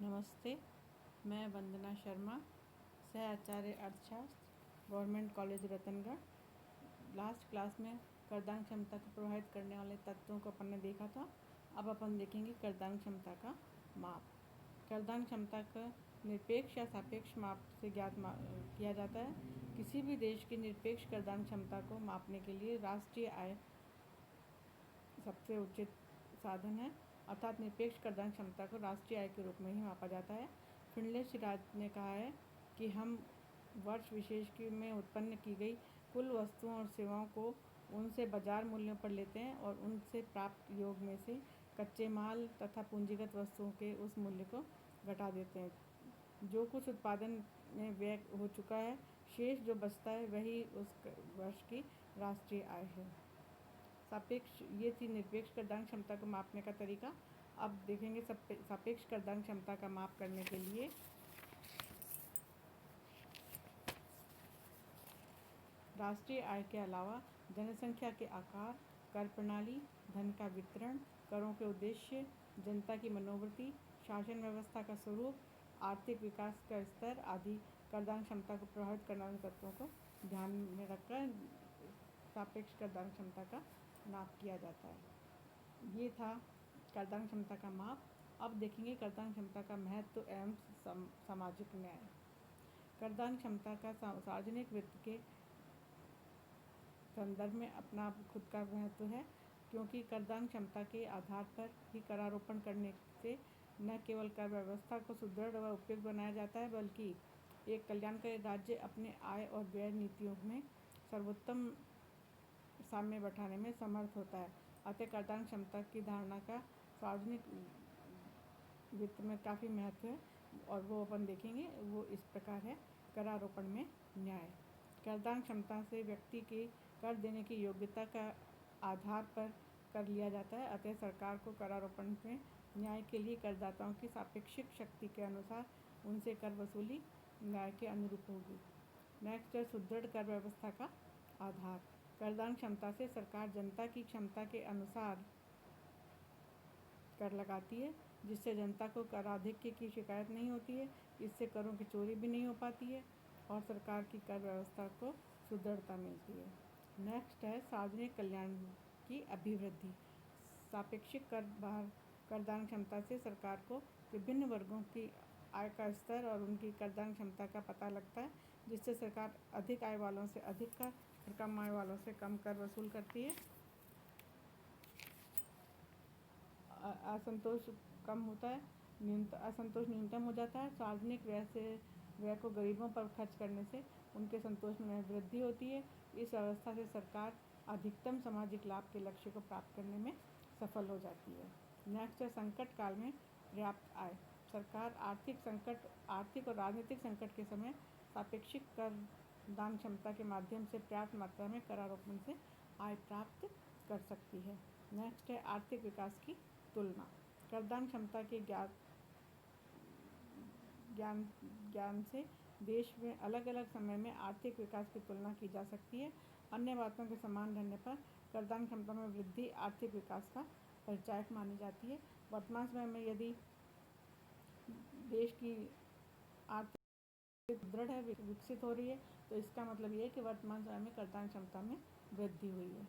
नमस्ते, मैं वंदना शर्मा, सह आचार्य अर्थशास्त्र, government college Ratangarh. Last class में करदान क्षमता को प्रभावित करने वाले तत्वों को अपन ने देखा था। अब अपन देखेंगे करदान क्षमता का माप। करदान क्षमता का निरपेक्ष या सापेक्ष माप से ज्ञात किया जाता है। किसी भी देश की निरपेक्ष करदान क्षमता को मापने के लिए राष्ट्रीय आय सबसे उचित साधन है, अर्थात निरपेक्ष करदान क्षमता को राष्ट्रीय आय के रूप में ही मापा जाता है। फिनले राज ने कहा है कि हम वर्ष विशेष में उत्पन्न की गई कुल वस्तुओं और सेवाओं को उनसे बाजार मूल्यों पर लेते हैं और उनसे प्राप्त योग में से कच्चे माल तथा पूंजीगत वस्तुओं के उस मूल्य को घटा देते हैं। जो कुछ उत्पादन में व्यय हो चुका है, शेष जो बचता है वही उस वर्ष की राष्ट्रीय आय है। सापेक्ष, ये थी निरपेक्ष करदान क्षमता को मापने का तरीका। अब देखेंगे सापेक्ष करदान क्षमता का माप करने के लिए राष्ट्रीय आय के अलावा जनसंख्या के आकार, कर प्रणाली, धन का वितरण, करों के उद्देश्य, जनता की मनोवृत्ति, शासन व्यवस्था का स्वरूप, आर्थिक विकास का स्तर आदि करदान क्षमता को प्रभावित करने वाले तत्वों को ध्यान में रखकर सापेक्ष करदान क्षमता का नाप किया जाता है। ये था करदान क्षमता का माप। अब देखेंगे करदान क्षमता का महत्व एवं सामाजिक न्याय। करदान क्षमता का सार्वजनिक वित्त के संदर्भ में अपना खुद का महत्व है, क्योंकि करदान क्षमता के आधार पर ही करारोपण करने से न केवल कर व्यवस्था को सुदृढ़ व उपयुक्त बनाया जाता है, बल्कि एक कल्याणकारी राज्य अपने आय और व्यय नीतियों में सर्वोत्तम साम्य बैठाने में समर्थ होता है। अतः करदान क्षमता की धारणा का सार्वजनिक वित्त में काफ़ी महत्व है और वो अपन देखेंगे। वो इस प्रकार है। करारोपण में न्याय। करदान क्षमता से व्यक्ति की कर देने की योग्यता का आधार पर कर लिया जाता है। अतः सरकार को करारोपण में न्याय के लिए करदाताओं की सापेक्षिक शक्ति के अनुसार उनसे कर वसूली न्याय के अनुरूप होगी। नेक्स्ट है सुदृढ़ कर व्यवस्था का आधार। करदान क्षमता से सरकार जनता की क्षमता के अनुसार कर लगाती है, जिससे जनता को कराधिक्य की शिकायत नहीं होती है। इससे करों की चोरी भी नहीं हो पाती है और सरकार की कर व्यवस्था को सुदृढ़ता मिलती है। नेक्स्ट है सार्वजनिक कल्याण की अभिवृद्धि। सापेक्षिक करदान क्षमता से सरकार को विभिन्न वर्गों की आय का स्तर और उनकी करदान क्षमता का पता लगता है, जिससे सरकार अधिक आय वालों से अधिक कर और कम आय वालों से कम कर वसूल करती है। असंतोष कम होता है, असंतोष न्यूनतम हो जाता है। सार्वजनिक व्यय को गरीबों पर खर्च करने से उनके संतोष में वृद्धि होती है। इस व्यवस्था से सरकार अधिकतम सामाजिक लाभ के लक्ष्य को प्राप्त करने में सफल हो जाती है। नेक्स्ट है संकट काल में पर्याप्त आय। सरकार आर्थिक और राजनीतिक संकट के समय सापेक्षिक करदान क्षमता के माध्यम से पर्याप्त मात्रा में करारोपण से आय प्राप्त कर सकती है। नेक्स्ट है आर्थिक विकास की तुलना। करदान क्षमता के ज्ञान से देश में अलग अलग समय में आर्थिक विकास की तुलना की जा सकती है। अन्य बातों के समान रहने पर करदान क्षमता में वृद्धि आर्थिक विकास का परिचायक मानी जाती है। वर्तमान समय में यदि देश की आर्थिक दृढ़ है, विकसित हो रही है, तो इसका मतलब ये है कि वर्तमान समय में करदान क्षमता में वृद्धि हुई है।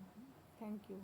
Thank you.